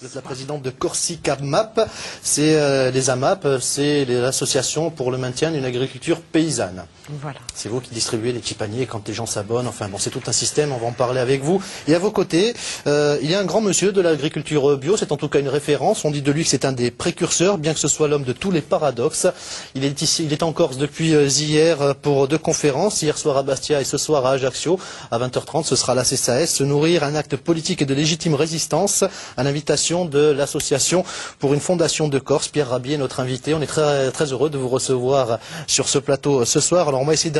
Vous êtes la présidente de Corsica MAP. C'est les AMAP, c'est l'association pour le maintien d'une agriculture paysanne. Voilà. C'est vous qui distribuez les petits paniers quand les gens s'abonnent. Enfin bon, c'est tout un système, on va en parler avec vous. Et à vos côtés, il y a un grand monsieur de l'agriculture bio, c'est en tout cas une référence. On dit de lui que c'est un des précurseurs, bien que ce soit l'homme de tous les paradoxes. Il est ici, il est en Corse depuis hier pour 2 conférences, hier soir à Bastia et ce soir à Ajaccio. À 20h30, ce sera la CSAS, se nourrir, un acte politique et de légitime résistance, à l'invitation de l'association pour une fondation de Corse. Pierre Rabier est notre invité. On est très heureux de vous recevoir sur ce plateau ce soir. Alors on va essayer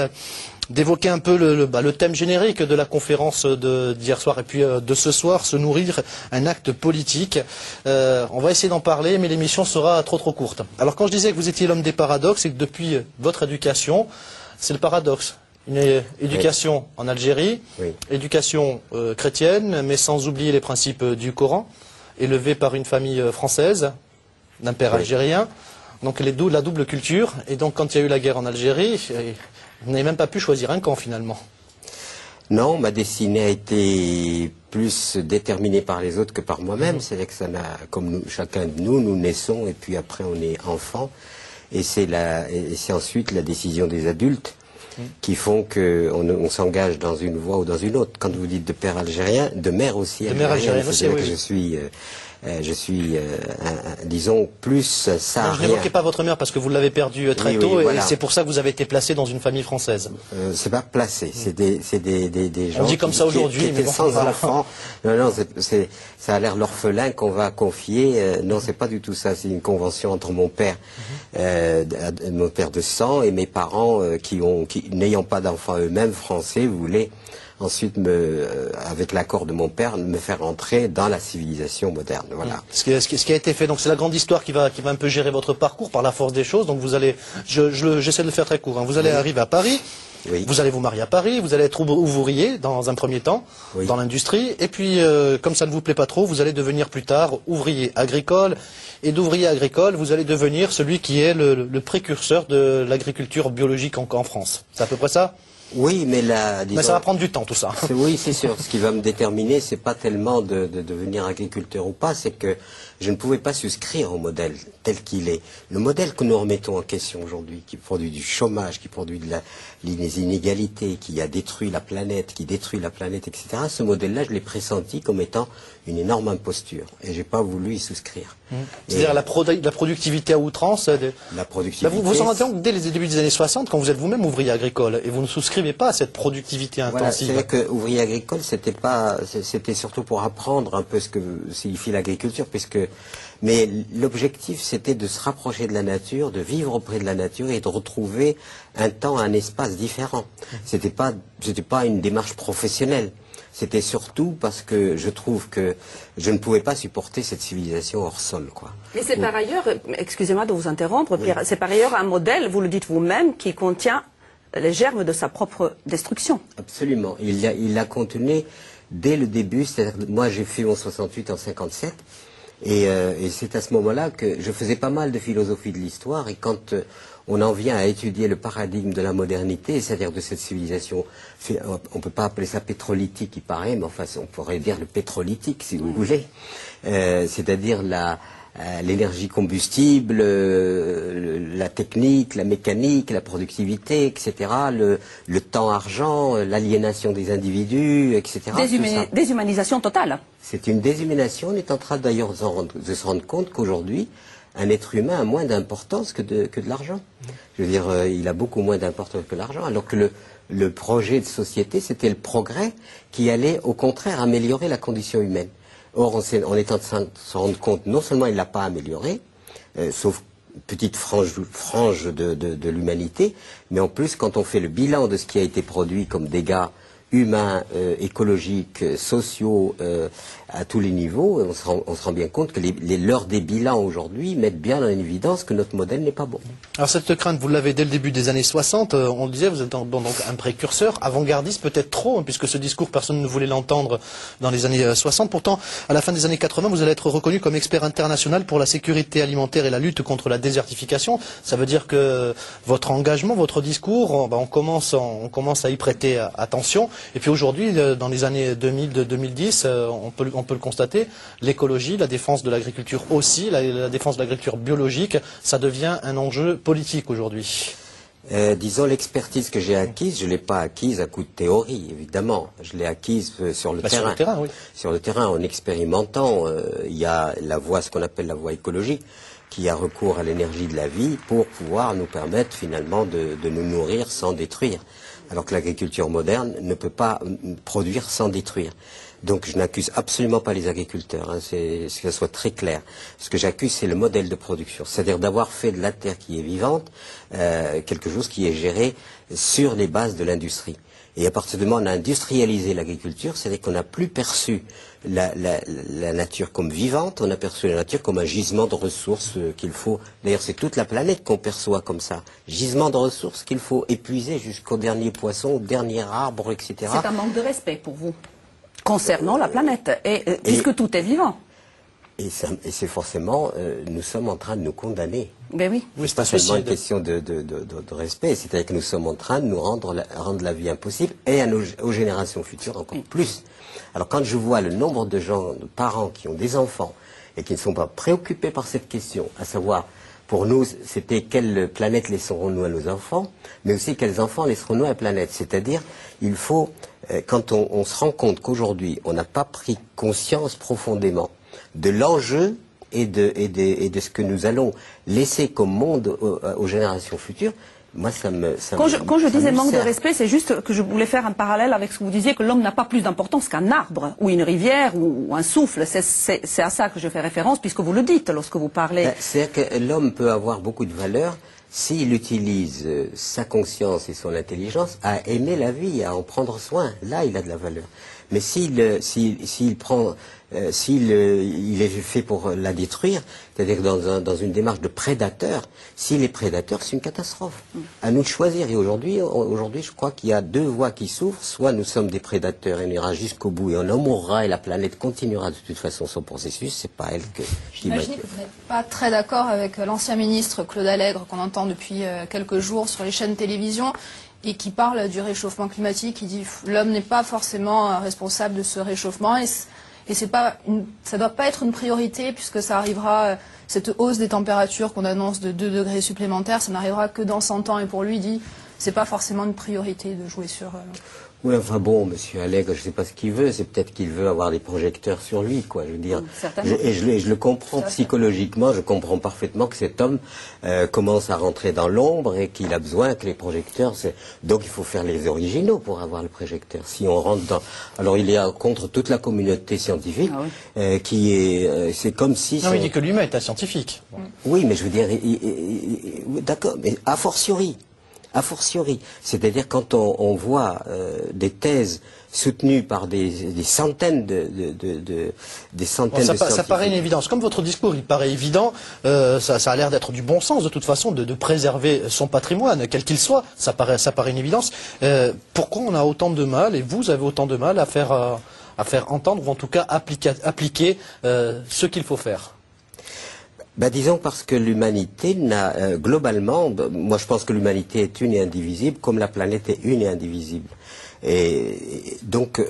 d'évoquer un peu le thème générique de la conférence d'hier soir et puis de ce soir, se nourrir, un acte politique. On va essayer d'en parler, mais l'émission sera trop courte. Alors quand je disais que vous étiez l'homme des paradoxes, c'est que depuis votre éducation, c'est le paradoxe. Une éducation en Algérie, éducation chrétienne, mais sans oublier les principes du Coran, élevé par une famille française, d'un père algérien, donc la double culture. Et donc quand il y a eu la guerre en Algérie, vous n'avez même pas pu choisir un camp finalement. Non, ma destinée a été plus déterminée par les autres que par moi-même. C'est-à-dire que ça n'a, comme chacun de nous, nous naissons et puis après on est enfant. Et c'est ensuite la décision des adultes qui font qu'on s'engage dans une voie ou dans une autre. Quand vous dites de père algérien, de mère aussi algérienne, c'est-à-dire que je suis, disons, plus ça. Je n'évoquais pas votre mère parce que vous l'avez perdue très tôt et c'est pour ça que vous avez été placé dans une famille française. C'est pas placé, c'est des gens. On dit comme ça aujourd'hui, mais bon, sans enfants. Non, ça a l'air l'orphelin qu'on va confier. Non, c'est pas du tout ça. C'est une convention entre mon père de sang et mes parents qui n'ayant pas d'enfants eux-mêmes français, voulaient ensuite, avec l'accord de mon père, me faire entrer dans la civilisation moderne. Voilà. Ce qui a été fait, donc c'est la grande histoire qui va un peu gérer votre parcours par la force des choses. Donc vous allez, j'essaie de le faire très court, hein. Vous allez arriver à Paris, vous allez vous marier à Paris, vous allez être ouvrier dans un premier temps, dans l'industrie, et puis comme ça ne vous plaît pas trop, vous allez devenir plus tard ouvrier agricole, et d'ouvrier agricole, vous allez devenir celui qui est le précurseur de l'agriculture biologique en France. C'est à peu près ça ? Oui, mais mais ça va prendre du temps, tout ça. Oui, c'est sûr. Ce qui va me déterminer, c'est pas tellement de devenir agriculteur ou pas, c'est que je ne pouvais pas souscrire au modèle tel qu'il est. Le modèle que nous remettons en question aujourd'hui, qui produit du chômage, qui produit des inégalités, qui a détruit la planète, etc. Ce modèle-là, je l'ai pressenti comme étant une énorme imposture. Et j'ai pas voulu y souscrire. C'est-à-dire la productivité à outrance. La productivité. Vous vous en rendez compte dès les débuts des années 60, quand vous êtes vous-même ouvrier agricole, et vous ne souscrivez pas à cette productivité intensive. Voilà, c'est vrai que ouvrier agricole, c'était surtout pour apprendre un peu ce que signifie l'agriculture, mais l'objectif, c'était de se rapprocher de la nature, de vivre auprès de la nature et de retrouver un temps, un espace différent. C'était pas une démarche professionnelle. C'était surtout parce que je trouve que je ne pouvais pas supporter cette civilisation hors sol, quoi. Mais c'est par ailleurs, excusez-moi de vous interrompre, Pierre, c'est par ailleurs un modèle, vous le dites vous-même, qui contient les germes de sa propre destruction. Absolument. Il l'a contenu dès le début. C'est-à-dire, moi, j'ai fait mon 68 en 57. Et c'est à ce moment-là que je faisais pas mal de philosophie de l'histoire. Et quand on en vient à étudier le paradigme de la modernité, c'est-à-dire de cette civilisation, on peut pas appeler ça pétrolitique, il paraît, mais enfin, on pourrait dire le pétrolitique, si vous voulez. C'est-à-dire l'énergie combustible, la technique, la mécanique, la productivité, etc., le temps-argent, l'aliénation des individus, etc. Déshumanisation totale. C'est une déshumanisation. On est en train d'ailleurs de se rendre compte qu'aujourd'hui, un être humain a moins d'importance que de l'argent. Je veux dire, il a beaucoup moins d'importance que l'argent, alors que le projet de société, c'était le progrès qui allait au contraire améliorer la condition humaine. Or, on est en train de se rendre compte, non seulement il ne l'a pas amélioré, sauf une petite frange de l'humanité, mais en plus, quand on fait le bilan de ce qui a été produit comme dégâts humains, écologiques, sociaux, à tous les niveaux, on se rend bien compte que l'heure des bilans aujourd'hui mettent bien en évidence que notre modèle n'est pas bon. Alors cette crainte, vous l'avez dès le début des années 60, on le disait, vous êtes donc un précurseur, avant-gardiste peut-être trop, hein, puisque ce discours, personne ne voulait l'entendre dans les années 60. Pourtant, à la fin des années 80, vous allez être reconnu comme expert international pour la sécurité alimentaire et la lutte contre la désertification. Ça veut dire que votre engagement, votre discours, on commence à y prêter attention. Et puis aujourd'hui, dans les années 2000-2010, on peut le constater, l'écologie, la défense de l'agriculture aussi, la défense de l'agriculture biologique, ça devient un enjeu politique aujourd'hui. Disons, l'expertise que j'ai acquise, je ne l'ai pas acquise à coup de théorie, évidemment. Je l'ai acquise sur le terrain. Sur le terrain, oui. Sur le terrain, en expérimentant. Il y a la voie, ce qu'on appelle la voie écologique, qui a recours à l'énergie de la vie pour pouvoir nous permettre finalement de nous nourrir sans détruire. Alors que l'agriculture moderne ne peut pas produire sans détruire. Donc je n'accuse absolument pas les agriculteurs, hein, que ça soit très clair. Ce que j'accuse, c'est le modèle de production, c'est-à-dire d'avoir fait de la terre qui est vivante quelque chose qui est géré sur les bases de l'industrie. Et à partir du moment où on a industrialisé l'agriculture, c'est-à-dire qu'on n'a plus perçu la nature comme vivante, on a perçu la nature comme un gisement de ressources qu'il faut... D'ailleurs, c'est toute la planète qu'on perçoit comme ça. Gisement de ressources qu'il faut épuiser jusqu'au dernier poisson, au dernier arbre, etc. C'est un manque de respect pour vous, concernant la planète, puisque tout est vivant. Et c'est forcément, nous sommes en train de nous condamner. Ben oui. C'est pas seulement une question de respect, c'est-à-dire que nous sommes en train de nous rendre la vie impossible, et aux générations futures encore plus. Alors quand je vois le nombre de gens, de parents qui ont des enfants, et qui ne sont pas préoccupés par cette question, à savoir, pour nous, c'était quelle planète laisserons-nous à nos enfants, mais aussi quels enfants laisserons-nous à la planète. C'est-à-dire, il faut, quand on se rend compte qu'aujourd'hui, on n'a pas pris conscience profondément de l'enjeu et de ce que nous allons laisser comme monde aux générations futures, moi Quand je disais manque de respect, c'est juste que je voulais faire un parallèle avec ce que vous disiez, que l'homme n'a pas plus d'importance qu'un arbre, ou une rivière, ou un souffle. C'est à ça que je fais référence, puisque vous le dites lorsque vous parlez. C'est-à-dire que l'homme peut avoir beaucoup de valeur s'il utilise sa conscience et son intelligence à aimer la vie, à en prendre soin. Là, il a de la valeur. Mais s'il est fait pour la détruire, c'est-à-dire dans une démarche de prédateur, s'il est prédateur, c'est une catastrophe. À nous de choisir. Et aujourd'hui, je crois qu'il y a deux voies qui s'ouvrent. Soit nous sommes des prédateurs et on ira jusqu'au bout et on en mourra et la planète continuera de toute façon son processus. C'est pas elle qui J'imagine que vous n'êtes pas très d'accord avec l'ancien ministre Claude Allègre qu'on entend depuis quelques jours sur les chaînes de télévision, et qui parle du réchauffement climatique. Il dit que l'homme n'est pas forcément responsable de ce réchauffement et ça ne doit pas être une priorité puisque ça arrivera, cette hausse des températures qu'on annonce de 2 degrés supplémentaires, ça n'arrivera que dans 100 ans. Et pour lui, il dit c'est pas forcément une priorité de jouer sur... Oui, enfin bon, monsieur Allègre, je ne sais pas ce qu'il veut, c'est peut-être qu'il veut avoir des projecteurs sur lui, quoi, je veux dire. Je le comprends psychologiquement, je comprends parfaitement que cet homme commence à rentrer dans l'ombre et qu'il a besoin que les projecteurs... Donc il faut faire les originaux pour avoir le projecteur. Si on rentre dans... Alors il est contre toute la communauté scientifique, qui est... c'est comme si... Non, il dit que lui-même est un scientifique. Bon. Oui, mais je veux dire... D'accord, mais a fortiori. A fortiori, c'est-à-dire quand on voit des thèses soutenues par des centaines des centaines de ça paraît une évidence. Comme votre discours, il paraît évident, ça a l'air d'être du bon sens de toute façon, de préserver son patrimoine, quel qu'il soit. Ça paraît une évidence. Pourquoi on a autant de mal, et vous avez autant de mal à faire entendre, ou en tout cas appliquer ce qu'il faut faire? Disons parce que l'humanité n'a globalement, moi je pense que l'humanité est une et indivisible, comme la planète est une et indivisible. Et donc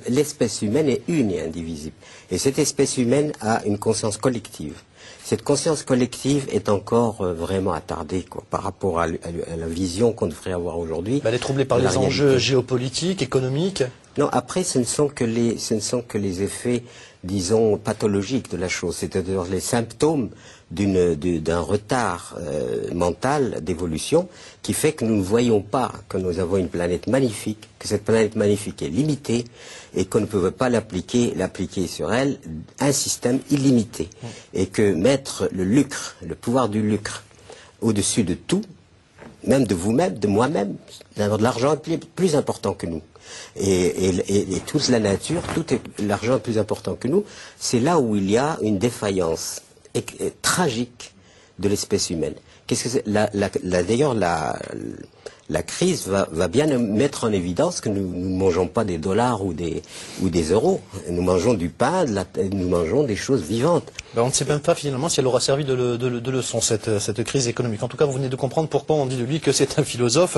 l'espèce humaine est une et indivisible. Et cette espèce humaine a une conscience collective. Cette conscience collective est encore vraiment attardée, quoi, par rapport à la vision qu'on devrait avoir aujourd'hui. Elle est troublée par les enjeux géopolitiques, économiques. Non, après, ce ne sont que les effets, disons, pathologiques de la chose, c'est-à-dire les symptômes d'un retard mental d'évolution qui fait que nous ne voyons pas que nous avons une planète magnifique, que cette planète magnifique est limitée et qu'on ne peut pas l'appliquer sur elle un système illimité. Et que mettre le lucre, le pouvoir du lucre au-dessus de tout, même de vous-même, de moi-même, d'avoir de l'argent est plus important que nous. Et toute la nature, l'argent est plus important que nous. C'est là où il y a une défaillance tragique de l'espèce humaine. Qu'est-ce que c'est d'ailleurs, la crise va bien mettre en évidence que nous ne mangeons pas des dollars ou des euros. Nous mangeons du pain, nous mangeons des choses vivantes. On ne sait même pas finalement si elle aura servi de leçon, cette crise économique. En tout cas, vous venez de comprendre pourquoi on dit de lui que c'est un philosophe.